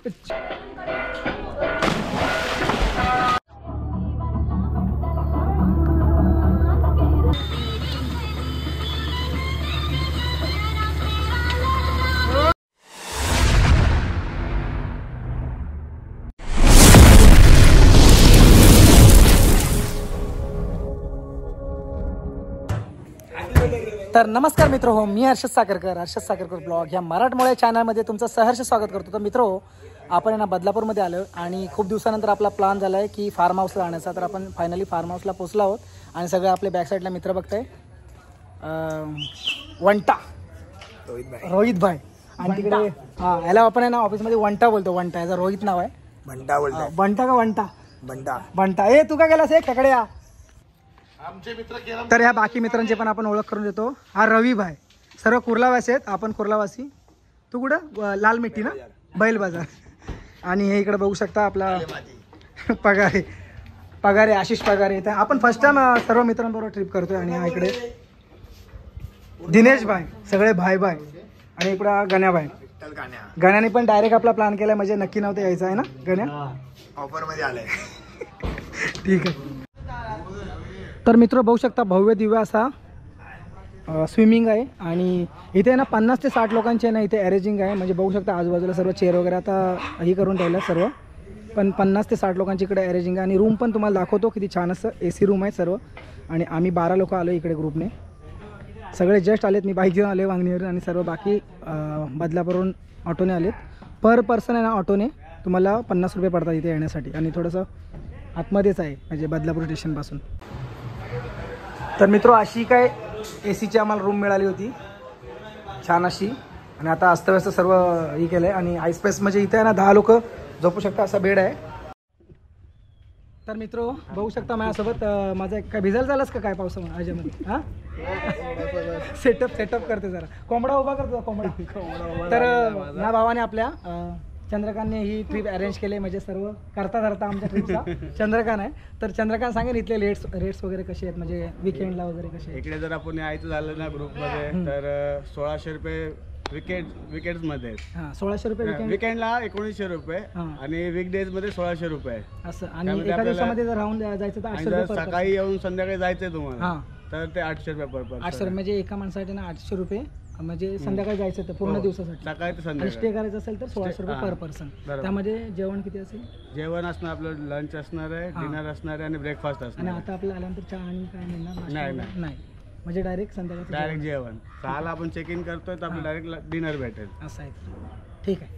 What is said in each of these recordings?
तर नमस्कार मित्र हो, मी हर्षद साखरकर ब्लॉग ह्या मराठमोळ्या चॅनलमध्ये तुमचं सहर्ष स्वागत करतो. तर मित्र हो, आपण ना बदलापूरमध्ये आलो आणि खूप दिवसानंतर आपला प्लॅन झाला आहे की फार्म हाऊसला जाण्याचा. तर आपण फायनली फार्म हाऊसला पोहोचलो आहोत आणि सगळे आपले बॅक साईडला मित्र बघताय. वंटा रोहित भाई आणि तिकडे याला आपण आहे ना ऑफिसमध्ये वंटा बोलतो. वंटा याचा रोहित नाव आहे. बंटा बोलतो. बंटा का वंटा? बंटा. बंटा. ए तू काय गेलास? एक खेकडे या आमचे मित्र. तर ह्या बाकी मित्रांची पण आपण ओळख करून देतो. हा रवी भाई, सर्व कुर्लावासी आहेत. आपण कुर्लावासी. तू कुठं? लाल मिट्टी ना, बैल बाजार. आणि हे इकडे बघू शकता आपला पगारे आशिष पगारे. तर आपण फर्स्ट टाइम सर्व मित्रांबरोबर ट्रिप करतोय. आणि हा इकडे दिनेश भाई, सगळे भाई आणि इकडे गण्याभाई. गण्याने पण डायरेक्ट आपला प्लॅन केलाय, म्हणजे नक्की नव्हतं यायचं आहे ना गण्या? ऑफर मध्ये आलाय. ठीक आहे. तर मित्र बघू शकता भव्य दिव्य असा स्विमिंग आहे. आणि इथे ना 50 ते 60 लोकांचे ना इथे अरेंजिंग आहे. म्हणजे बघू शकता आजूबाजूला सर्व चेअर वगैरे आता ही करून ठेवलं सर्व. पण 50 ते 60 लोकांची इकडे अरेंजिंग आहे. आणि रूम पण तुम्हाला दाखवतो किती छान असं AC रूम आहे सर्व. आणि आम्ही 12 लोक आलो इकडे ग्रुपने. सगळे जस्ट आलेत. मी बाईक घेऊन आले वांगणीवरून आणि सर्व बाकी बदलापूरवरून ऑटोने आलेत. पर पर्सन आहे ना ऑटोने तुम्हाला 50 रुपये पडतात इथे येण्यासाठी. आणि थोडंसं आतमध्येच आहे म्हणजे बदलापूर स्टेशनपासून. तर मित्र अशी काय ACची आम्हाला रूम मिळाली होती छान अशी. आणि आता अस्तव्यस्त सर्व हे केलं आहे. आणि आय स्पेस म्हणजे इथे आहे ना 10 लोक झोपू शकता असा बेड आहे. तर मित्र बघू शकता माझ्यासोबत माझा काय भिजायला झालास का काय पावसामध्ये आजामध्ये? हां सेटअप करते जरा. कोंबडा उभा करतो कोंबडा. तर या भावाने आपल्या चंद्रकांतने ही ट्रिप अरेंज केली. म्हणजे सर्व करता धरता आमच्या ट्रिपचा चंद्रकांत आहे. तर चंद्रकांत सांगेन इथले रेट्स वगैरे कसे आहेत, म्हणजे विकेंडला वगैरे कसे? इकडे जर आपण यायचं झालं ना ग्रुपमध्ये तर 1600 रुपये विकेट्समध्ये. हां 1600 रुपये विकेंडला 1900 रुपये आणि वीकडेजमध्ये 1600 रुपये असं. आणि एका दिवसामध्ये जर राहून जायचं तर 800 रुपये. सकाळी येऊन संध्याकाळी जायचंय तुम्हाला तर ते 800 रुपये पर पर्सन. 800 म्हणजे एका माणसासाठी ना 800 रुपये. म्हणजे संध्याकाळी जायचं तर पूर्ण दिवसासाठी. सकाळी ते संध्याकाळी स्टे करायचं असेल तर 1600 रुपये पर पर्सन. त्यामध्ये जेवण किती असेल? जेवण असणार आपलं, लंच असणार आहे, डिनर असणार आहे आणि ब्रेकफास्ट असणार. आणि आता आपल्या आल्यानंतर चहा आणि काय मिळणार? नाही म्हणजे डायरेक्ट संध्याकाळी डायरेक्ट जेवण. 6ला आपण चेक इन करतोय तर आपल्याला डायरेक्ट डिनर भेटेल असं आहे. ठीक आहे.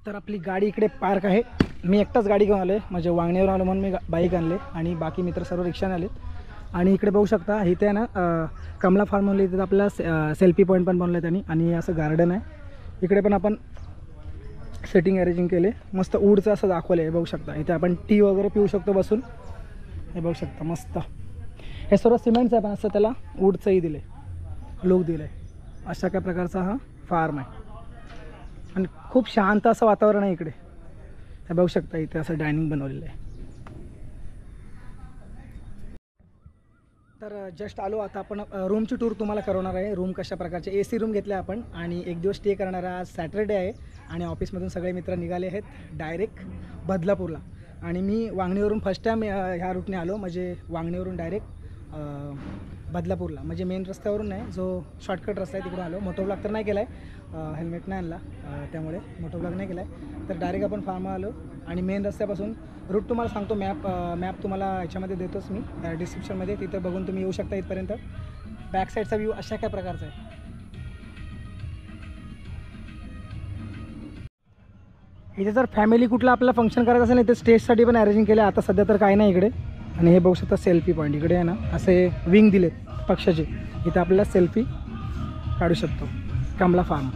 तर आपली गाडी इकडे पार्क आहे. मी एकटाच गाडी घेऊन आलो आहे, म्हणजे वांगणीवर आलो म्हणून मी बाईक आणले आणि बाकी मित्र सर्व रिक्षाने आलेत. आणि इकडे बघू शकता इथे आहे ना कमला फार्म म्हणले इथे आपल्याला सेल्फी पॉईंट पण बनवलं आहे त्यांनी. आणि असं गार्डन आहे इकडे पण. आपण सेटिंग अरेंजिंग केले मस्त. वूडचं असं दाखवलं आहे बघू शकता. इथे आपण टी वगैरे पिऊ शकतो बसून. हे बघू शकता मस्त. हे सर्व सिमेंटचं आहे पण असं त्याला वूडचंही दिलं आहे, लुक दिलं आहे. अशा काय प्रकारचा हा फार्म आहे. आणि खूप शांत असं वातावरण आहे इकडे. हे बघू शकता इथे असं डायनिंग बनवलेलं आहे. तर जस्ट आलो आता. आपण रूमची टूर तुम्हाला करवणार आहे. रूम कशा प्रकारचे AC रूम घेतले आपण आणि एक दिवस स्टे करणार आहे. आज सॅटर्डे आहे आणि ऑफिसमधून सगळे मित्र निघाले आहेत डायरेक्ट बदलापूरला. आणि मी वांगणीवरून फर्स्ट टाईम ह्या रूटने आलो. म्हणजे वांगणीवरून डायरेक्ट बदलापूरला, म्हणजे मेन रस्त्यावरून नाही, जो शॉर्टकट रस्ता आहे तिकडून आलो. मोटो ब्लॉग तर नाही केला आहे, हेल्मेट नाही आणला त्यामुळे मोटो ब्लॉग नाही केला आहे. तर डायरेक्ट आपण फार्म आलो आणि मेन रस्त्यापासून रूट तुम्हाला सांगतो. मॅप तुम्हाला याच्यामध्ये देतोच मी डिस्क्रिप्शनमध्ये. तिथं बघून तुम्ही येऊ शकता इथपर्यंत. बॅक साईडचा व्ह्यू अशा काय प्रकारचा आहे. इथे जर फॅमिली कुठलं आपल्याला फंक्शन करायचं असेल इथे स्टेजसाठी पण अरेंजिंग केलं. आता सध्या तर काही नाही इकडे. आणि हे बघू शकता सेल्फी पॉईंट. इकडे आहे ना असे विंग दिलेत पक्षाचे. इथे आपल्याला सेल्फी काढू शकतो. कमला फार्म.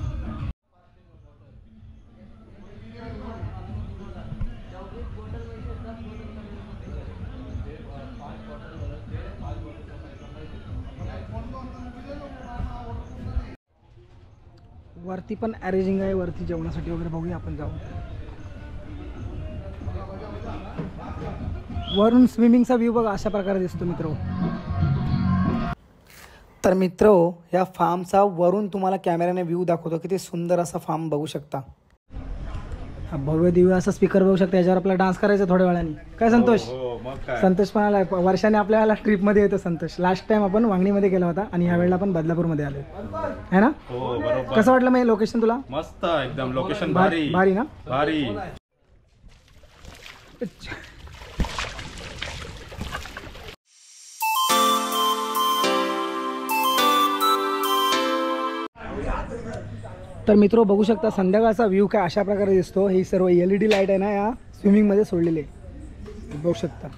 वरती पण अरेंजिंग आहे, वरती जेवणासाठी वगैरे बघूया आपण जाऊन. वरून स्विमिंगचा व्ह्यू बघा अशा प्रकारे दिसतो मित्र. तर मित्र या फार्मचा वरून तुम्हाला कॅमेऱ्याने व्ह्यू दाखवतो. किती सुंदर असा फार्म बघू शकता. हा भव्य दिव्य असा स्पीकर बघू शकता, याच्यावर आपला डान्स करायचा थोड्या वेळाने. काय संतोष? संतोष पण आला वर्षाने आपल्याला ट्रिपमध्ये येतो संतोष. लास्ट टाइम आपण वांगणीमध्ये गेला होता आणि ह्या वेळेला आपण बदलापूरमध्ये आलो है ना. कसं वाटलं मग लोकेशन तुला? मस्त एकदम लोकेशन भारी भारी ना. भारी. तर मित्र बघू शकता संध्याकाळचा व्ह्यू काय अशा प्रकारे दिसतो. ही सर्व LED लाईट आहे ना या स्विमिंगमध्ये सोडलेली आहे, बघू शकता.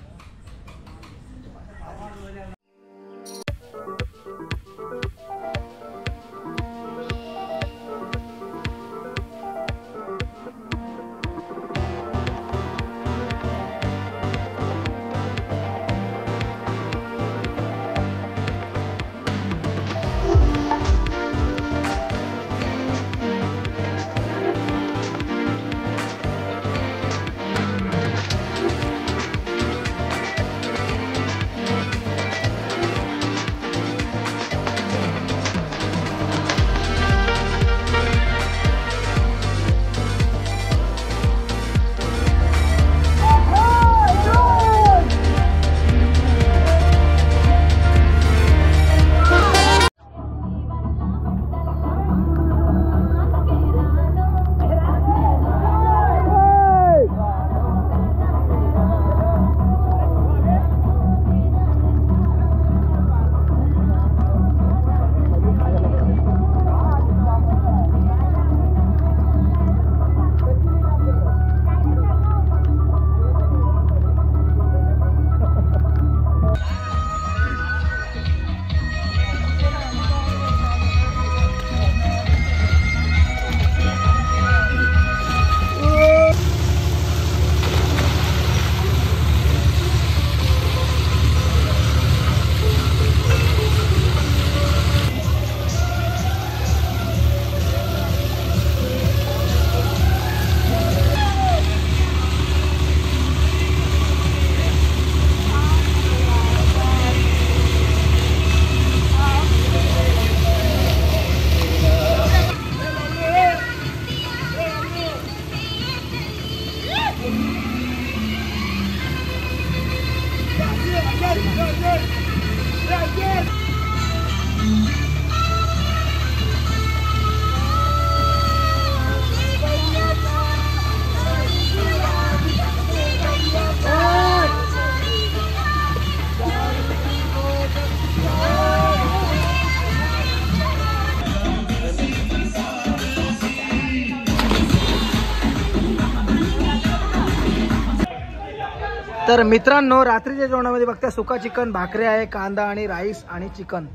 तर मित्रांनो रात्रीच्या जेवणामध्ये बघता सुका चिकन, भाकरी आहे, कांदा आणि राईस आणि चिकन.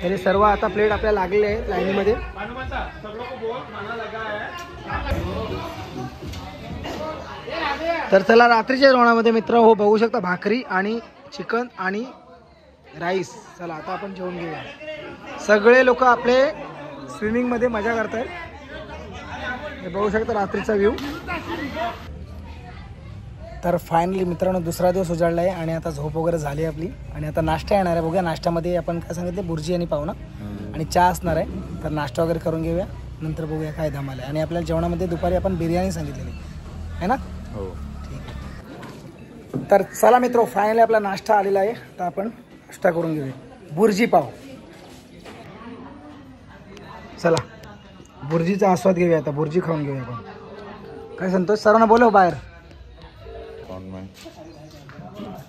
तर हे सर्व आता प्लेट आपल्याला लागलेले आहे लाईनीमध्ये. तर चला रात्रीच्या जेवणामध्ये मित्र हो बघू शकता भाकरी आणि चिकन आणि राईस. चला आता आपण जेवण घेऊया. सगळे लोक आपले स्विमिंगमध्ये मजा करतात. हे बघू शकता रात्रीचा व्ह्यू. तर फायनली मित्रांनो दुसरा दिवस उजाडला आहे आणि आता झोप वगैरे झाली आपली आणि आता नाश्ता येणार आहे. बघूया नाश्त्यामध्ये आपण काय सांगितले, बुर्जी आणि पाव ना आणि चहा असणार आहे. तर नाश्ता वगैरे करून घेऊया, नंतर बघूया काय धमाल आहे. आणि आपल्याला जेवणामध्ये दुपारी आपण बिर्याणी सांगितलेली आहे ना. हो ठीक आहे. तर चला मित्र फायनली आपला नाश्ता आलेला आहे. तर आपण नाश्ता करून घेऊया. बुर्जी पाव. चला बुर्जीचा आस्वाद घेऊया. आता बुर्जी खाऊन घेऊया आपण. काय संतोष सर्वांना बोलव बाहेर.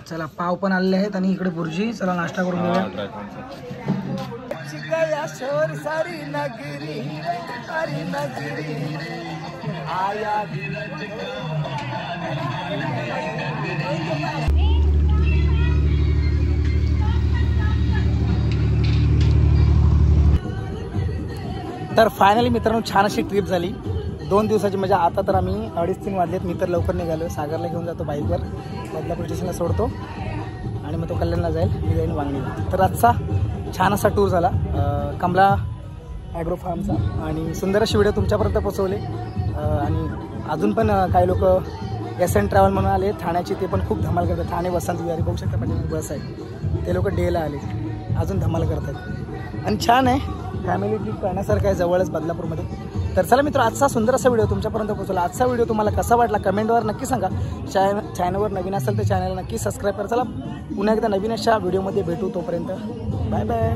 चला पाव पण आलेले आहेत आणि इकडे बुर्जी. चला नाश्ता करून घेऊया. तर फायनली मित्रांनो छान अशी ट्रिप झाली. 2 दिवसाची मजा. आता तर आम्ही 2:30-3 वाजलेत. मी तर लवकर निघालो. सागरला घेऊन जातो बाईकवर, बदलापूर स्टेशनला सोडतो आणि मग तो कल्याणला जाईल, मी जाईन वांगणीला. तर आजचा छान असा टूर झाला कमला ॲग्रो फार्मचा आणि सुंदर अशी व्हिडिओ तुमच्यापर्यंत पोचवले. आणि अजून पण काही लोक SN ट्रॅव्हल म्हणून आले ठाण्याची, ते पण खूप धमाल करतात. ठाणे वसंत विहारी बघू शकता म्हणजे बस आहे, ते लोक डेला आले, अजून धमाल करतात. आणि छान आहे, फॅमिली ट्रिप करण्यासारखं आहे जवळच बदलापूरमध्ये. तर चला मित्र, आजचा सुंदर असा व्हिडिओ तुमच्यापर्यंत पोहोचला. आजचा व्हिडिओ तुम्हाला कसा वाटला कमेंटवर नक्की सांगा. चॅनलवर नवीन असेल तर चॅनलला नक्की सबस्क्राईब करा. चला पुन्हा एकदा नवीन अशा व्हिडिओमध्ये भेटू. तोपर्यंत बाय बाय.